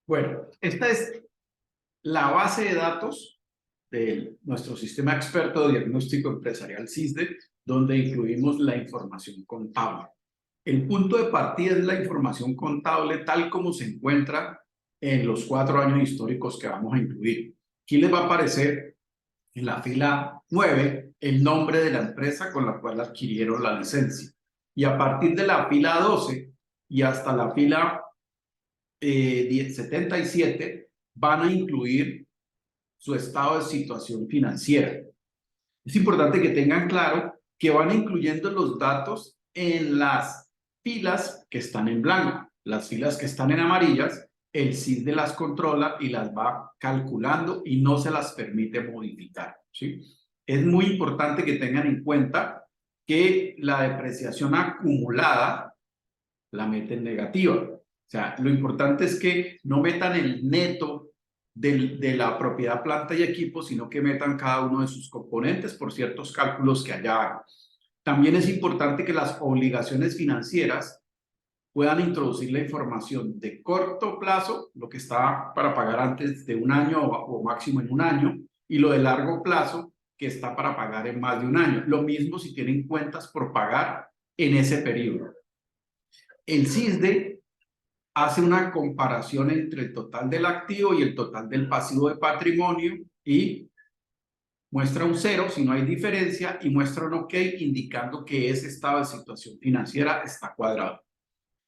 Bueno, esta es la base de datos de nuestro sistema experto de diagnóstico empresarial SISDE, donde incluimos la información contable. El punto de partida es la información contable tal como se encuentra en los 4 años históricos que vamos a incluir. Aquí les va a aparecer en la fila 9 el nombre de la empresa con la cual adquirieron la licencia. Y a partir de la fila 12 y hasta la fila 77 van a incluir su estado de situación financiera. Es importante que tengan claro que van incluyendo los datos en las filas que están en blanco. Las filas que están en amarillas, el SISDE las controla y las va calculando y no se las permite modificar, ¿sí? Es muy importante que tengan en cuenta que la depreciación acumulada la meten negativa. O sea, lo importante es que no metan el neto de la propiedad, planta y equipo, sino que metan cada uno de sus componentes por ciertos cálculos que allá hagan. También es importante que las obligaciones financieras puedan introducir la información de corto plazo, lo que está para pagar antes de un año o máximo en un año, y lo de largo plazo, que está para pagar en más de un año. Lo mismo si tienen cuentas por pagar en ese periodo. El SISDE hace una comparación entre el total del activo y el total del pasivo de patrimonio y muestra un 0 si no hay diferencia y muestra un OK indicando que ese estado de situación financiera está cuadrado.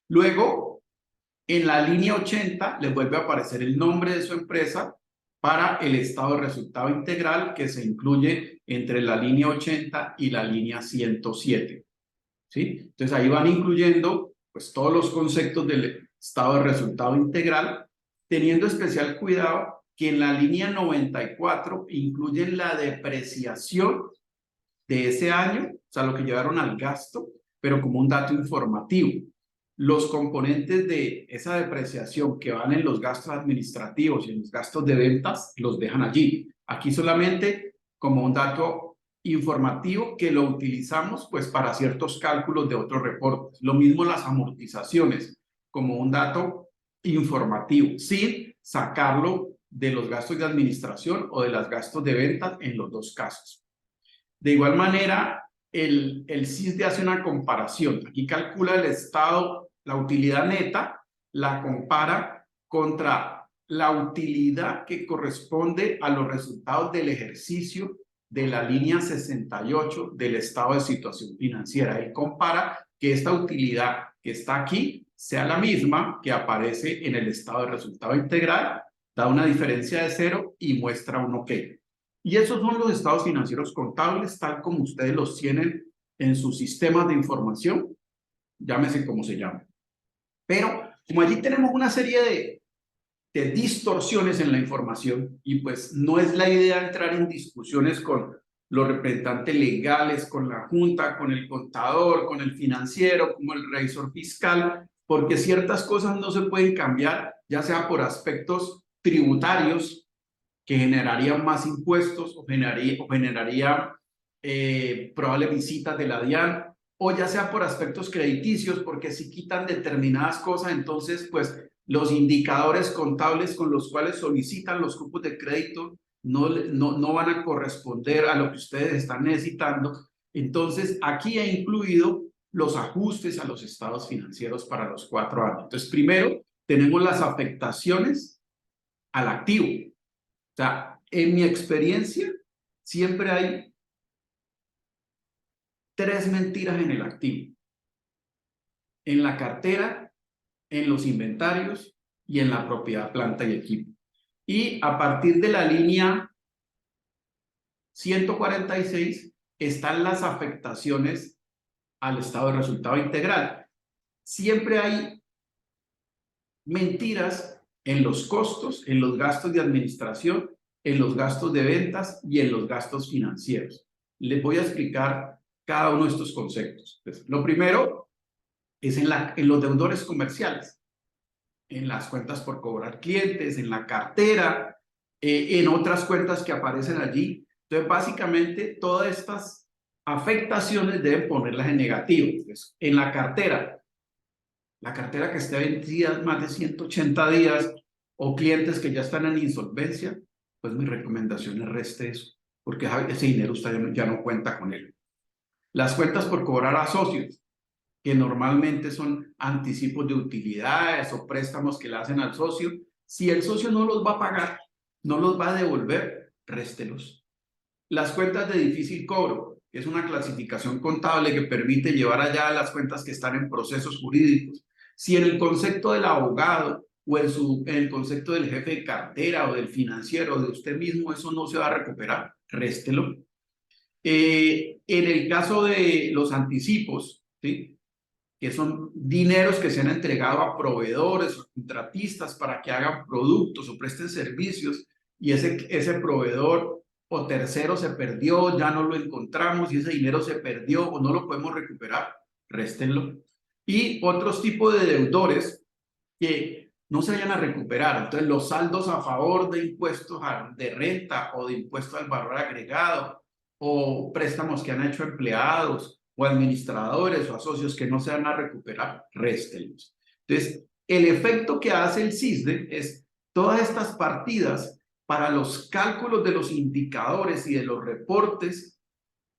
Luego, en la línea 80 les vuelve a aparecer el nombre de su empresa para el estado de resultado integral que se incluye entre la línea 80 y la línea 107. ¿Sí? Entonces ahí van incluyendo pues todos los conceptos del estado de resultado integral, teniendo especial cuidado que en la línea 94 incluyen la depreciación de ese año, o sea, lo que llevaron al gasto, pero como un dato informativo. Los componentes de esa depreciación que van en los gastos administrativos y en los gastos de ventas los dejan allí. Aquí solamente como un dato informativo que lo utilizamos pues para ciertos cálculos de otros reportes. Lo mismo las amortizaciones como un dato informativo sin sacarlo de los gastos de administración o de los gastos de ventas en los dos casos. De igual manera, el SISDE hace una comparación. Aquí calcula el estado, la utilidad neta, la compara contra la utilidad que corresponde a los resultados del ejercicio de la línea 68 del estado de situación financiera. Él compara que esta utilidad que está aquí sea la misma que aparece en el estado de resultado integral, da una diferencia de 0 y muestra un OK. Y esos son los estados financieros contables, tal como ustedes los tienen en sus sistemas de información, llámese como se llame. Pero como allí tenemos una serie de distorsiones en la información, y pues no es la idea entrar en discusiones con los representantes legales, con la junta, con el contador, con el financiero, como el revisor fiscal, porque ciertas cosas no se pueden cambiar, ya sea por aspectos tributarios, que generarían más impuestos o generaría probables visitas de la DIAN, o ya sea por aspectos crediticios, porque si quitan determinadas cosas, entonces pues los indicadores contables con los cuales solicitan los cupos de crédito no van a corresponder a lo que ustedes están necesitando. Entonces aquí he incluido los ajustes a los estados financieros para los 4 años. Entonces primero tenemos las afectaciones al activo. O sea, en mi experiencia, siempre hay 3 mentiras en el activo. En la cartera, en los inventarios y en la propiedad, planta y equipo. Y a partir de la línea 146 están las afectaciones al estado de resultado integral. Siempre hay mentiras en los costos, en los gastos de administración, en los gastos de ventas y en los gastos financieros. Les voy a explicar cada uno de estos conceptos. Entonces, lo primero es en los deudores comerciales, en las cuentas por cobrar clientes, en la cartera, en otras cuentas que aparecen allí. Entonces, básicamente, todas estas afectaciones deben ponerlas en negativo. Entonces, en la cartera que esté vencida más de 180 días, o clientes que ya están en insolvencia, pues mi recomendación es reste eso, porque ese dinero usted ya no cuenta con él. Las cuentas por cobrar a socios, que normalmente son anticipos de utilidades o préstamos que le hacen al socio, si el socio no los va a pagar, no los va a devolver, réstelos. Las cuentas de difícil cobro, que es una clasificación contable que permite llevar allá las cuentas que están en procesos jurídicos. Si en el concepto del abogado o en el concepto del jefe de cartera o del financiero o de usted mismo eso no se va a recuperar, réstelo. En el caso de los anticipos, ¿sí?, que son dineros que se han entregado a proveedores o contratistas para que hagan productos o presten servicios y ese proveedor o tercero se perdió, ya no lo encontramos y ese dinero se perdió o no lo podemos recuperar, réstenlo. Y otros tipos de deudores que no se vayan a recuperar. Entonces, los saldos a favor de impuestos de renta o de impuestos al valor agregado o préstamos que han hecho empleados o administradores o a socios que no se van a recuperar, réstenlos. Entonces, el efecto que hace el CISDE es todas estas partidas para los cálculos de los indicadores y de los reportes,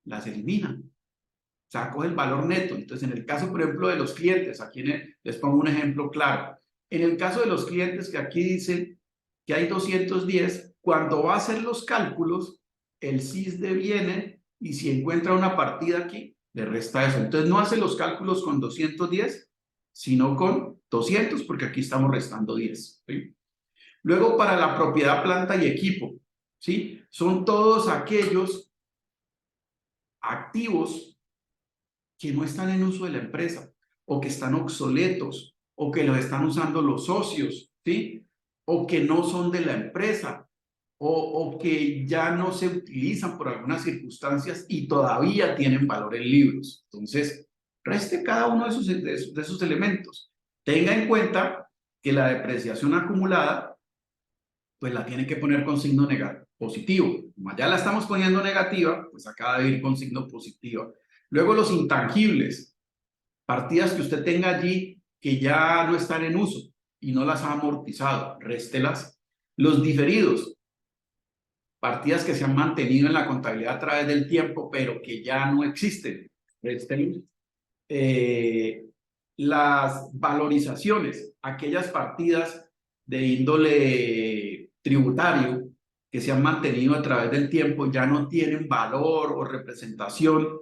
las eliminan. O sea, coge el valor neto. Entonces, en el caso, por ejemplo, de los clientes, aquí les pongo un ejemplo claro. En el caso de los clientes que aquí dice que hay 210, cuando va a hacer los cálculos, el CISDE viene y si encuentra una partida aquí, le resta eso. Entonces, no hace los cálculos con 210, sino con 200, porque aquí estamos restando 10. ¿Sí? Luego, para la propiedad, planta y equipo, ¿sí? Son todos aquellos activos que no están en uso de la empresa o que están obsoletos o que los están usando los socios, ¿sí? O que no son de la empresa o que ya no se utilizan por algunas circunstancias y todavía tienen valor en libros. Entonces, reste cada uno de esos elementos. Tenga en cuenta que la depreciación acumulada, pues la tiene que poner con signo positivo. Como ya la estamos poniendo negativa, pues acá debe ir con signo positivo. Luego los intangibles, partidas que usted tenga allí que ya no están en uso y no las ha amortizado, réstelas. Los diferidos, partidas que se han mantenido en la contabilidad a través del tiempo, pero que ya no existen, réstelos. Las valorizaciones, aquellas partidas de índole tributario que se han mantenido a través del tiempo, ya no tienen valor o representación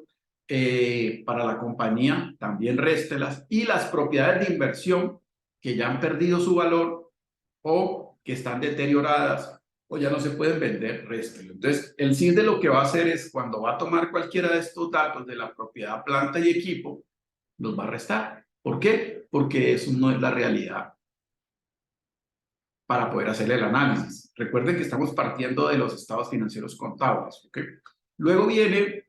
para la compañía, también réstelas. Y las propiedades de inversión que ya han perdido su valor o que están deterioradas o ya no se pueden vender, réstelo. Entonces, el CISDE lo que va a hacer es, cuando va a tomar cualquiera de estos datos de la propiedad, planta y equipo, los va a restar. ¿Por qué? Porque eso no es la realidad para poder hacer el análisis. Recuerden que estamos partiendo de los estados financieros contables. ¿Okay? Luego viene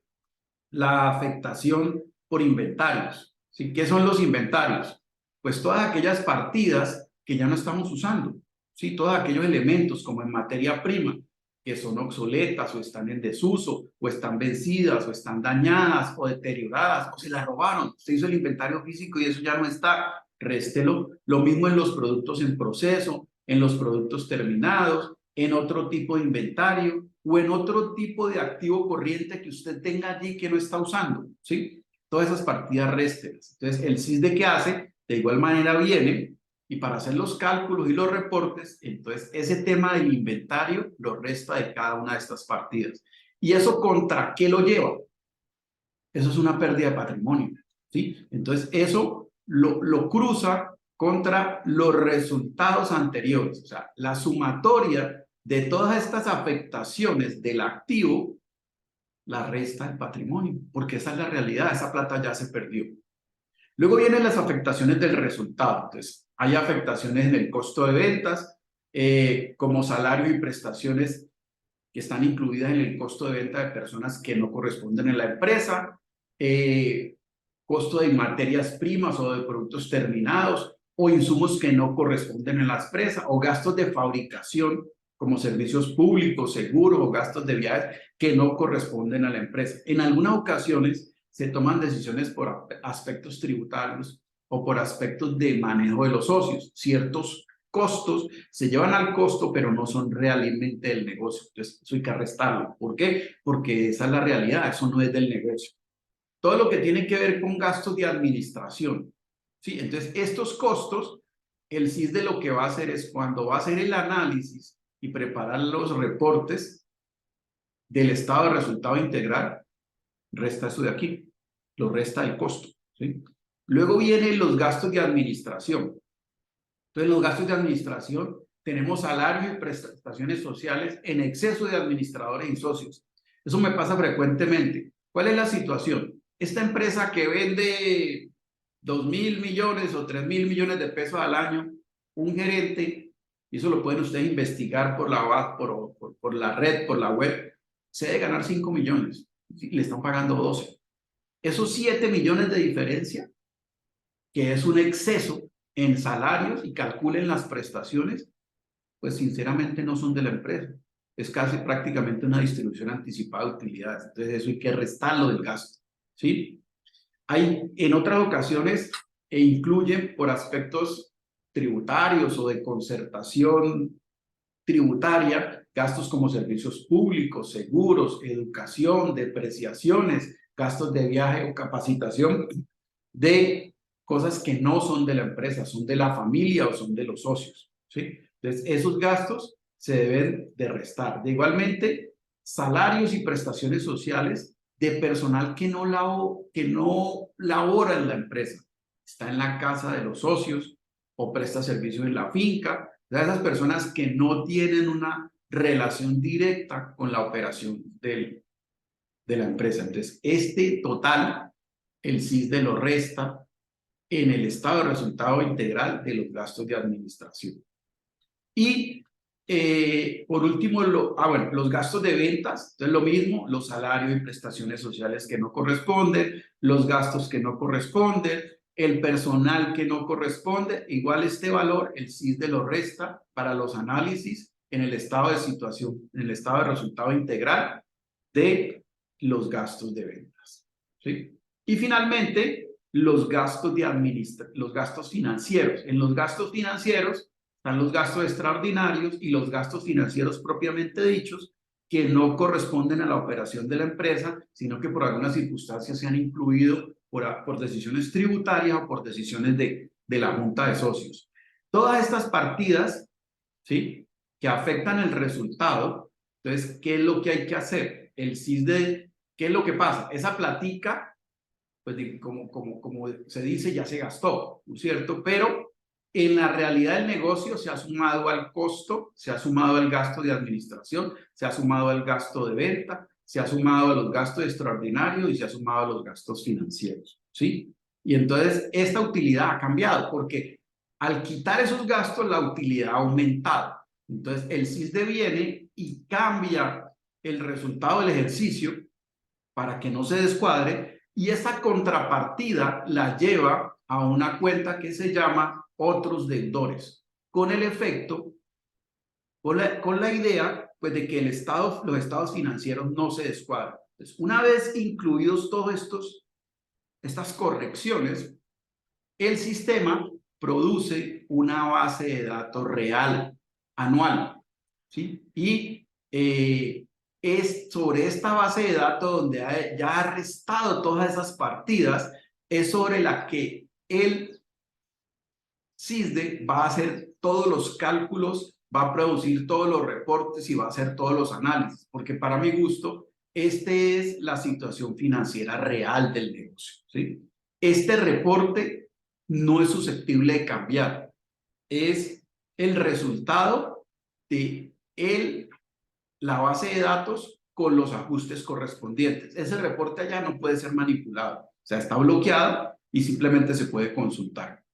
la afectación por inventarios. ¿Sí? ¿Qué son los inventarios? Pues todas aquellas partidas que ya no estamos usando. ¿Sí? Todos aquellos elementos como en materia prima que son obsoletas o están en desuso o están vencidas o están dañadas o deterioradas o se las robaron. Usted hizo el inventario físico y eso ya no está, réstelo. Lo mismo en los productos en proceso, en los productos terminados, en otro tipo de inventario o en otro tipo de activo corriente que usted tenga allí que no está usando, ¿sí? Todas esas partidas réstelas. Entonces, el CISDE, ¿qué hace? De igual manera viene y para hacer los cálculos y los reportes, entonces ese tema del inventario lo resta de cada una de estas partidas. ¿Y eso contra qué lo lleva? Eso es una pérdida de patrimonio, ¿sí? Entonces eso lo cruza contra los resultados anteriores. O sea, la sumatoria de todas estas afectaciones del activo la resta el patrimonio, porque esa es la realidad, esa plata ya se perdió. Luego vienen las afectaciones del resultado. Entonces, hay afectaciones en el costo de ventas, como salario y prestaciones que están incluidas en el costo de venta de personas que no corresponden en la empresa, costo de materias primas o de productos terminados, o insumos que no corresponden en la empresa, o gastos de fabricación como servicios públicos, seguros o gastos de viajes que no corresponden a la empresa. En algunas ocasiones se toman decisiones por aspectos tributarios o por aspectos de manejo de los socios. Ciertos costos se llevan al costo, pero no son realmente del negocio. Entonces, eso hay que restarlo. ¿Por qué? Porque esa es la realidad, eso no es del negocio. Todo lo que tiene que ver con gastos de administración, ¿sí? Entonces, estos costos, el CIS de lo que va a hacer es cuando va a hacer el análisis y preparar los reportes del estado de resultado integral, resta eso de aquí, lo resta el costo, ¿sí? Luego vienen los gastos de administración. Entonces, los gastos de administración, tenemos salario y prestaciones sociales en exceso de administradores y socios. Eso me pasa frecuentemente. ¿Cuál es la situación? Esta empresa que vende 2.000 millones o 3.000 millones de pesos al año, un gerente, y eso lo pueden ustedes investigar por la red, por la web, se debe ganar 5 millones, y le están pagando 12. Esos 7 millones de diferencia, que es un exceso en salarios y calculen las prestaciones, pues sinceramente no son de la empresa. Es casi prácticamente una distribución anticipada de utilidades. Entonces eso hay que restarlo del gasto, ¿sí? Hay en otras ocasiones incluyen por aspectos tributarios o de concertación tributaria, gastos como servicios públicos, seguros, educación, depreciaciones, gastos de viaje o capacitación de cosas que no son de la empresa, son de la familia o son de los socios, ¿sí? Entonces, esos gastos se deben de restar. De igualmente, salarios y prestaciones sociales de personal que no labora en la empresa, está en la casa de los socios o presta servicios en la finca, de esas personas que no tienen una relación directa con la operación de la empresa. Entonces, este total, el CISDE lo resta en el estado de resultado integral de los gastos de administración. Y por último, los gastos de ventas, entonces lo mismo, los salarios y prestaciones sociales que no corresponden, los gastos que no corresponden, el personal que no corresponde, igual este valor, el CISDE lo resta para los análisis en el estado de situación, en el estado de resultado integral de los gastos de ventas, ¿sí? Y finalmente, los gastos financieros. En los gastos financieros están los gastos extraordinarios y los gastos financieros propiamente dichos, que no corresponden a la operación de la empresa, sino que por algunas circunstancias se han incluido por decisiones tributarias o por decisiones de la Junta de Socios. Todas estas partidas, ¿sí?, que afectan el resultado. Entonces, ¿qué es lo que hay que hacer? El CISDE, ¿qué es lo que pasa? Esa platica, pues como se dice, ya se gastó, ¿no es cierto? Pero en la realidad del negocio se ha sumado al costo, se ha sumado al gasto de administración, se ha sumado al gasto de venta, se ha sumado a los gastos extraordinarios y se ha sumado a los gastos financieros, ¿sí? Y entonces esta utilidad ha cambiado porque al quitar esos gastos la utilidad ha aumentado. Entonces el CISDE viene y cambia el resultado del ejercicio para que no se descuadre, y esa contrapartida la lleva a una cuenta que se llama otros deudores, con el efecto, con la idea, pues, de que los estados financieros no se descuadren. Entonces, una vez incluidos todos estas correcciones, el sistema produce una base de datos real, anual, ¿sí? Y es sobre esta base de datos donde ya ha restado todas esas partidas, es sobre la que el CISDE va a hacer todos los cálculos, va a producir todos los reportes y va a hacer todos los análisis, porque para mi gusto, esta es la situación financiera real del negocio, ¿sí? Este reporte no es susceptible de cambiar, es el resultado de la base de datos con los ajustes correspondientes. Ese reporte allá no puede ser manipulado, o sea, está bloqueado y simplemente se puede consultar.